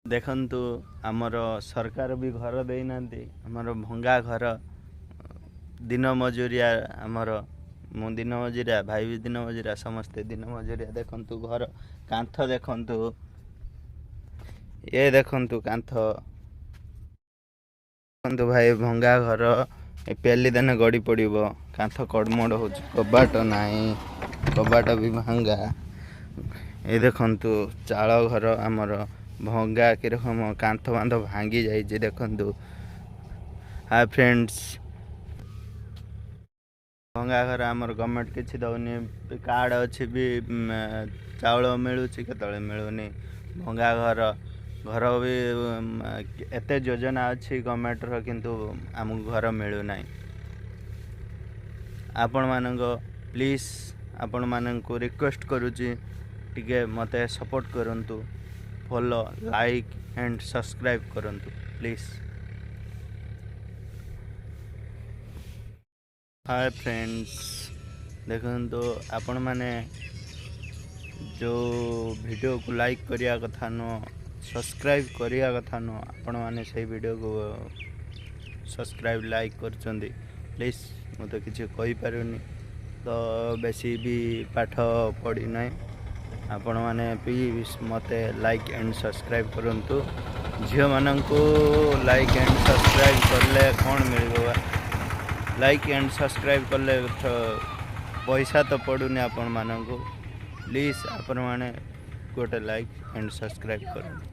देखंतु आमर सरकार भी घर देना आमर भंगा घर दिन मजूरिया आमर मु दिन मजूरिया भाई भी दिन मजूरिया समस्ते दिन मजूरिया देखंतु घर कांथ देखंतु ये देखंतु कांथ देखंतु भाई भंगा घर पेली देने गड़ी पड़ो कांथ कड़मड़ हो कबाट नाही कबाट भी भांगा ये देखंतु चाल घर आमर भंगा कि रकम कांथ बांध भांगी जाइए देखंतु। हाय फ्रेंड्स भंगा घर आमर गवर्नमेंट किसी दौनी कार्ड अच्छी भी चाउल मिलूँ के मिलूनी भंगा घर घर भी एत योजना अच्छी गवर्नमेंट किंतु आम घर मिलूना आपण मान प्लीज आपण मान रिक्वेस्ट करुच्ची टिके मते सपोर्ट करंतु फॉलो लाइक एंड सब्सक्राइब करंतु प्लीज। हाय फ्रेंड्स देखंतु आपण माने जो वीडियो को लाइक करिया कथा न सब्सक्राइब करिया कथा न आपण माने से वीडियो को सब्सक्राइब लाइक करचंदी प्लीज मु तो किसी कहि पारुनी तो बेसी भी पाठ पढ़ी ना आपण मैंने प्लीज मते लाइक एंड सब्सक्राइब करंतु झील मानू लाइक एंड सब्सक्राइब करले कौन मिल लाइक एंड सब्सक्राइब करले पैसा तो पड़ूनी आपण मानू प्लीज आपण मैंने गोटे लाइक एंड सब्सक्राइब करंतु।